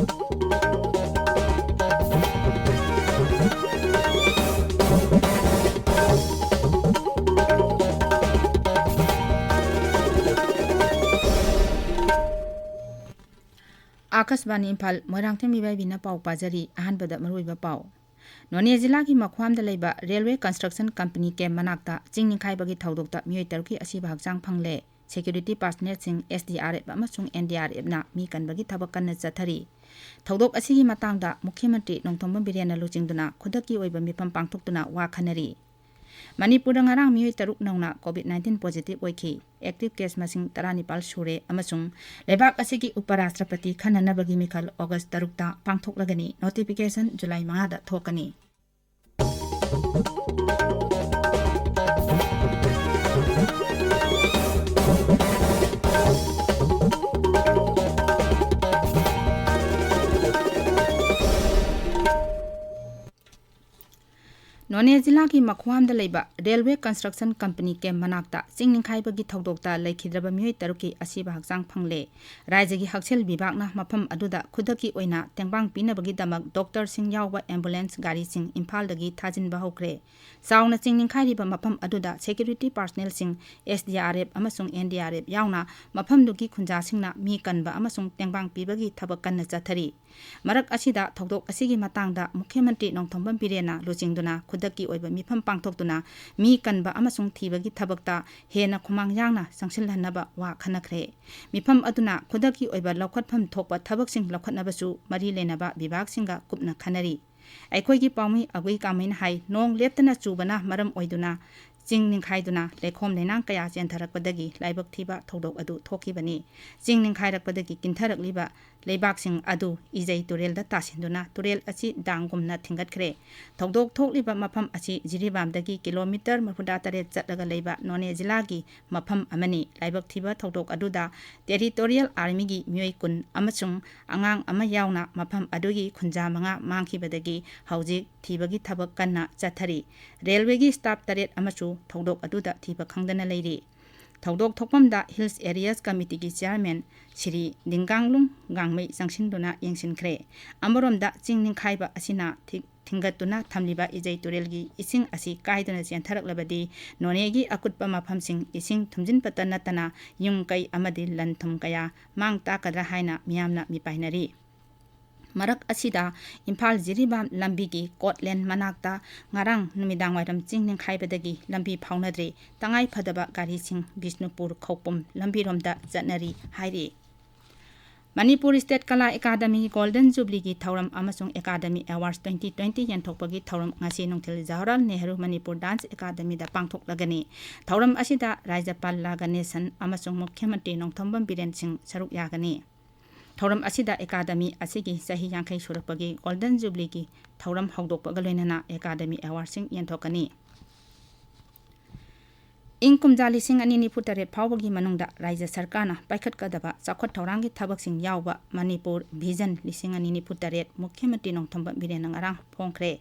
आकाशवाणी इम्फाल मोइरांगथेम इबाइबिना पाउ पाजरी अहानबदा मरुइबा पाउ नोने जिला की मखवामदा लेबा रेलवे कंस्ट्रक्शन कंपनी के मनाक्ता चिंगनिखाइबगी थौदोक्ता मियोइ तरुकी असिबा हक्चांग फंगले सेक्यूरिटी पर्सनल सिंग SDRF अमसुंग NDRF ना मी कनबगी थबक कन्ना चथरी थौदोक असिगी मतांगदा मुख्यमंत्री नोंथोंबम बिरेना लुचिंगदुना खुदकी ओइबा मिफम पांगथोक्तुना वा खनरी मणिपुर ngarang मियोइ तरुक नौना COVID-19 पॉजिटिव ओइखी एक्टिव केस मसिंग 19 सुरे अमसुंग लेबाक असिगी उपराष्ट्रपति खननबगी मिखल अगस्त 3 ता पांगथोक्लगनी नोटिफिकेशन जुलाई 5 दा थोकनी नोने जिला की मखवामदा लेबा रेलवे कंस्ट्रक्शन कंपनी के मनाक्ता चिंगनिखाइबगी थौदोक्ता लेखिद्रबा मियोइ तरुकी असिबा हक्चांग फंगले राज्यगी हक्सेल विभागना मफम अदुदा खुदकी ओइना तेंबांग पिनबगी दमक डॉक्टर सिंग यावबा एम्बुलेंस गाड़ी सिंग इम्फालदगी थाजिनबा हौक्रे चावना चिंगनिखाइरिबा मफम अदुदा सेक्यूरिटी पर्सनल सिंग SDRF अमसुंग NDRF यावना मफमदुगी खुंजासिंगना मी कनबा अमसुंग तेंबांग पिबगी थबक कन्ना चथरी मरक असिदा थौदोक असिगी मतांगदा मुख्यमंत्री नोंथोंबम बिरेना लुचिंगदुना खुदकी ओइबा मिफम पांगथोक्तुना मी कनबा अमसुंग थीबगी थबकता हेना खुमांग यांगना संसिलहनबा वा खनखरे मिफम अदुना खुदकी ओइबा लौखटफम थोकपा थबकसिंग लौखटनबसु मरी लेनबा विभागसिंगा कुपना खनरी अैखोइगी पाउमी अगुई कामैन हाई नोंग लेप्तना चुबना मरम ओइदुना चिंगनिखाइदुना लेखोम लेनांग कया चेंथरकपदगी लाइबक थीबा थौदोक अदु थोखिबनी चिंगनिखाइरकपदगी किंथरकलिबा लेबाकसिंग अदु इजै तुरेलदा तासिंदुना तुरेल अची दांगुमना थिंगतखरे थौदोक थोकलिबा मफम अची जिरिबामदगी किलोमीटर 48 चटलगा लेबा नोने जिलागी मफम अमनी लाइबक थीबा थौदोक अदुदा टेरिटोरियल आर्मीगी मियोइ कुन अमसुंग अंगांग अमा यावना मफम अदुगी खुंजा मंगा मांगखिबदगी हौजिक थीबगी थबक कन्ना चथरी रेलवेगी स्टाफ 3 अमसु थौदोक अदुदा थीबा खंगदना लेरी थौदोक थोकमदा हिल्स एरियाज कमिटी की चेयरमैन श्री दिंगांगलुंग गांगमई संसिंदुना यंगसिनख्रे अमरोमदा चिंगनिखाइबा असिना थिंगतुना थमलिबा इजै तुरेलगी इसिंग असी काइदुना चेंथरकलबदी नोनेगी अकुटपा मफमसिंग इसिंग थुमजिनपता नतना युंग कै अमदि लनथुम कया मांग ताकदरा हाइना मियामना मिपाइनरी मरक असिदा इम्फाल जिरिबाम लंबीगी कोटलैंड मनाक्ता ngarang नुमिदांग वाइरम चिंगनिखाइबदगी लंबी फाउनद्रे तंगाई फदबा गाड़ीसिंग बिष्णुपुर खौपुम लंबीरोमदा चटनरी हाइरी Manipur state Kala academy golden jubilee की थौरम अमसुंग एकाडमी अवार्ड्स 2020 यंथोकपगी थौरम ngasi नोंथिल जवाहरलाल नेहरू मणिपुर डांस एकाडमी दा पांगथोकलगनी थौरम असिदा राज्यपाल गणेशन अमसुंग मुख्यमंत्री नोंथोंबम बिरेन सिंह सरुक यागनी थौरम असिदा एकाडमी असिगी सही यांखै सुरपगी गोल्डन जुबली की थौरम हौदोकपगा लोइनना एकाडमी अवार्डसिंग यंथोकनी इंग कुमजा 2024 फाउबगी मनुंगदा राज्य सरकारना पाइखटकदबा चाखोट थौरांगी थबकसिंग यावबा मणिपुर विजन 2024 मुख्यमंत्री नोंथोंबम बिरेन ngarang फोंख्रे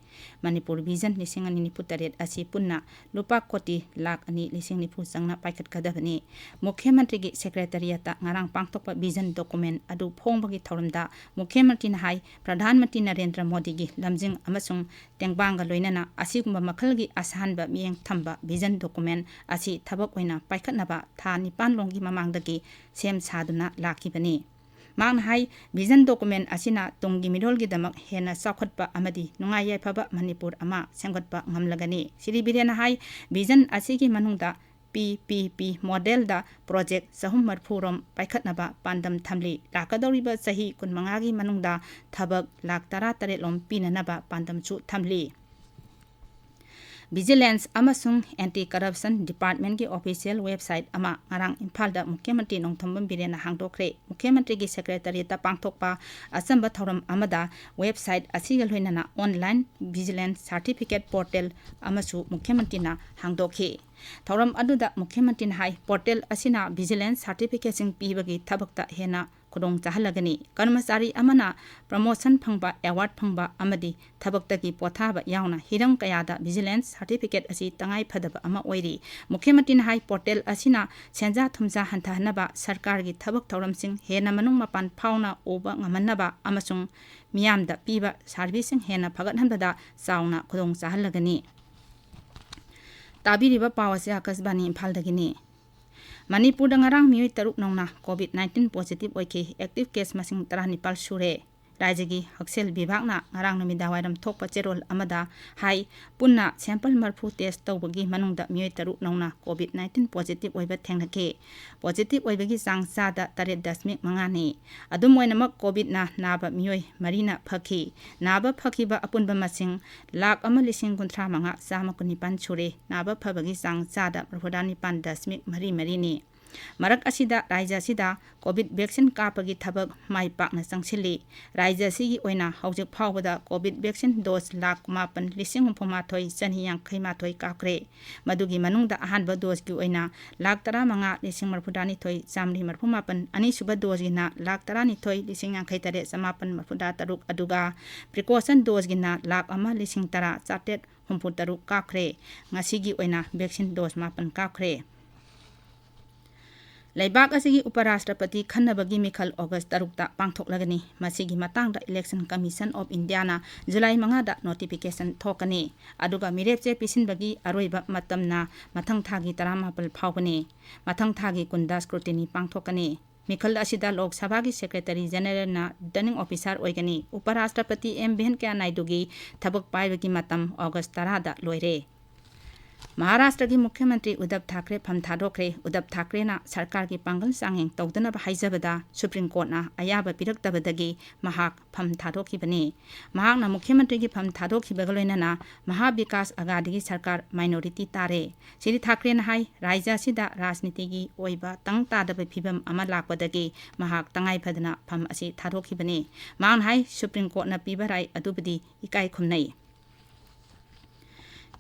मणिपुर विजन 2024 असी पुन्ना लुपा कोटी लाख 2,000 चंगना पाइखटकदबनी मुख्यमंत्री की सेक्रेटरियता ngarang पांगथोकपा विजन डॉक्यूमेंट अदु फोंबगी थौरमदा मुख्यमंत्री हाई प्रधानमंत्री नरेंद्र मोदी की लमजिंग अमसुंग तेंगबांगा लोइनना असिगुंबा मखलगी आसानबा मियेंग थंबा विजन डॉक्यूमेंट असी थबक ओइना पाइखटनबा था 9 लोंगी ममांगदगी सेम सादुना लाखिबनी मांग हाई विजन डॉक्यूमेंट असिना तोंगी मिरोलगी दमक हेना चाखटपा अमदी नुंगाई याइफबा मणिपुर अमा सेंगटपा ngamlagani श्री बिरेन हाई विजन असिगी मनुंगदा PPP मॉडल दा प्रोजेक्ट 340 रोम पाइखटनबा पांदम थमली लाकदौरिबा सही 15 गी मनुंगदा थबक लाख 13 लोम पिननबा पांदम चु थमली विजिलेंस अमसुंग एंटी करप्शन डिपार्टमेंट की ऑफिशियल वेबसाइट अमा ngarang इम्फाल दा मुख्यमंत्री नोंथोंबम बिरेना हांगदोखरे मुख्यमंत्री की सेक्रेटरियता पांगथोकपा असंबा थौरम अमदा वेबसाइट असिगा लोइनना ऑनलाइन विजिलेंस सर्टिफिकेट पोर्टल अमसु मुख्यमंत्री ना हांगदोखी थौरम अदुदा मुख्यमंत्री हाई पोर्टल असिना विजिलेंस सर्टिफिकेट सिंग पीबगी थबकता हेना खुदोंग चाहलगनी कर्मचारी अमना प्रमोशन फंगबा अवार्ड फंगबा अमदी थबक्तगी पोथाबा यावना हिरम कयादा विजिलेंस सर्टिफिकेट असी तंगाई फदबा अमा ओइरी मुख्यमंत्री हाई पोर्टल असिना सेंजा थुमजा हंथाहनबा सरकार की थबक थौरमसिंग हेना मनुंग मपान फाउना ओबा ngमन्नबा अमसुंग मियामदा पीबा सर्विसिंग हेना फगतहनबदा चावना खुदोंग चाहलगनी ताबिरिबा पावसे आकाशवाणी इम्फालदगिनी मणिपुर ngarang मियोय तरुक नौना कोविड-19 पॉजिटिव ओइके एक्टिव केस मसिंग 19 सुरे राज्य की हक्सेल विभागना ngarang नुमिदावायरम थोकपा चेरोल अमदा हाई पुन्ना सैंपल मरफू टेस्ट तौबगी मनुंगदा मियोय तरुक नौना कोविड-19 पॉजिटिव ओइबा थेंगनके पॉजिटिव ओइबगी चांग चादा 3.5 नि अदुम ओइनमक कोविड नाबा मियोय मरीना फखी नाबा फखीबा अपुनबा मसिंग 1,59,9 सुरे नाबा फबगी चांग चादा 49.3 नि मरक असिदा राज्य असिदा कोविड वैक्सीन कापगी थबक माई पाकना चंगसिली राज्य असिगी ओइना हौजिक फावबदा कोविड वैक्सीन डोज 1,59,950 काखरे मदुगी मनुंगदा अहानबा डोज की ओइना 1,35,950 अनिसुबा डोज गिना 1,19,953 अदुगा प्रिकॉशन डोज गिना 1,10,10,963 काखरे ngasiगी ओइना वैक्सीन डोज 9 काखरे लेबाक असिगी उपराष्ट्रपति खन्नबगी मिखल अगस्त 3 पांथोकलगनी मसिगी मतंगदा इलेक्शन कमीशन ऑफ इंडिया ना जुलाई 5 दा नोटिफिकेशन थोकनी अदुगा मिरेपचे पिसिनबगी अरोइबा मतमना मथंग थागी 17 फावगनी मथंग थागी 10 स्क्रूटिनी पांथोकनी मिखल असिदा लोक सभा की सेक्रेटरी जनरल ना रिटर्निंग ऑफिसर ओइगनी उपराष्ट्रपति एम वेंकैया नायडूगी थबक पाइबगी मतम अगस्त 10 दा लोइरे महाराष्ट्र की मुख्यमंत्री उद्धव ठाकरे फम थादोखरे उद्धव ठाकरे ना सरकार की पांगल सांगेंग तौदनब हाइजबदा सुप्रीम कोर्ट ना अयाबा पिरक्तबदगी महाक फम थादोखिबनी महाकना मुख्यमंत्री की फम थादोखिबगलोइनना महाविकास अगादी की सरकार माइनॉरिटी तारे श्री ठाकरे ना हाई राज्य सिदा राजनीति की ओइबा तंग तादब फिबम अमा लाकबदगी महाक तंगाई फदना फम असि थादोखिबनी महान हाई सुप्रीम कोर्ट ना पिबराई अदुबदी इकाई खुमनई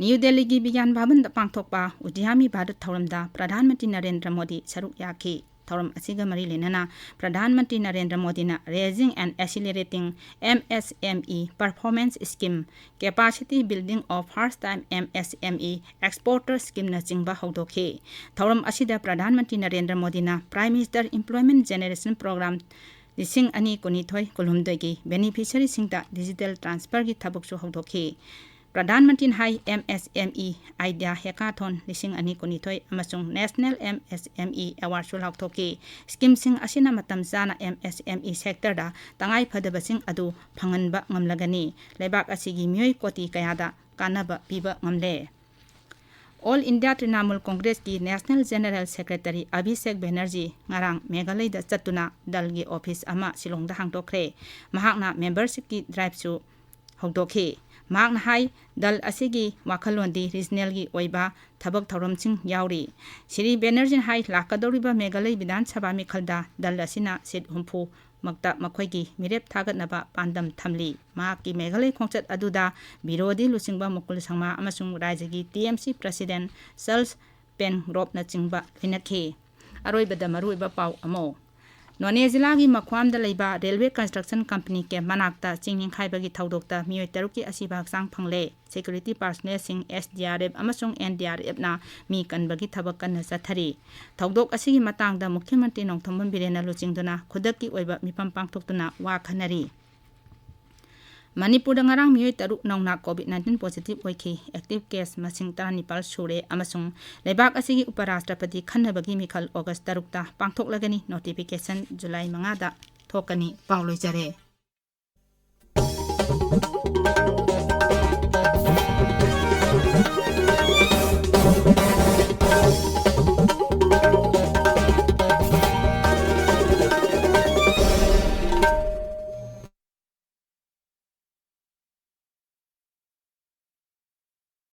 न्यू दिल्ली की विज्ञान भवन पांथोकपा उद्यमी भारत थौरमदा प्रधानमंत्री नरेंद्र मोदी सरुक याखी थौरम असिगा मरी लेनना प्रधानमंत्री नरेंद्र मोदी ना raising and accelerating MSME performance scheme capacity building of first time MSME exporter scheme न चिंबा हौदोखे थौरम असिदा प्रधानमंत्री नरेंद्र मोदी ना prime minister employment generation programme 2022 कुलुमदगी बेनिफिशियरी सिंगदा डिजिटल ट्रांसफर की थबकसु हौदोखे प्रधानमंत्री हाई MSME आइडिया हैकाथॉन 2022 अमसुंग नेशनल MSME अवार्ड सुलाउथोकी स्कीम सिंग असिना मतम जाना MSME सेक्टर दा तंगाई फदबसिंग अदु फंगनबा ngमलगनी लेबाक असिगी मियोय कोटी कयादा कानबा पीबा ngमले ऑल इंडिया तृणमूल कांग्रेस की national general secretary Abhishek Banerjee ngarang Meghalaya दा चतुना दल की ऑफिस अमा शिलोंग दा हांगतोखरे महाकना मेंबरशिप की ड्राइव सु हौदोखे महाकना हाई दल असिगी वाखलोंदी रीजनल की ओइबा थबक थौरमसिंग यावरी श्री बनर्जी हाई लाकदौरिबा मेघालय विधानसभा मिखलदा दल असिना सीट 40 मक्ता मखोइगी मिरेप थागतनबा पांदम थमली महाकी मेघालय खोंचत अदुदा विरोधी लुसिंगबा मुकुल संगमा अमसुंग राज्यगी TMC president Charles Pyngrope न चिंगबा लिनखे अरोइबदा मरुइबा पाउ अमो नोने जिला की मखवाम लेबा रेलवे कंस्ट्रक्शन कंपनी के मनाक्ता चिंगिंग खाइबगी थौदोक्ता मियोय तरुकी असिबा हक्सांग फंगले सिक्योरिटी पर्सनल सिंग SDRF अमसुंग NDRF ना मी कनबगी थबक कन्न चथरी थौदोक असिगी मतांगदा मुख्यमंत्री नोंथोंबम बिरेना लुचिंगदुना खुदकी ओइबा मिपम पांगथोक्तुना वा खनरी मणिपुर ngarang मियोय तरुक नौना कोविड-19 पॉजिटिव ओइखी एक्टिव केस मसिंग 19 सुरे अमसुंग लेबाक असिगी उपराष्ट्रपति खन्नबगी मिखल अगस्त 3 ता पांथोकलगनी नोटिफिकेशन जुलाई 5 दा थोकनी पाउलोइजरे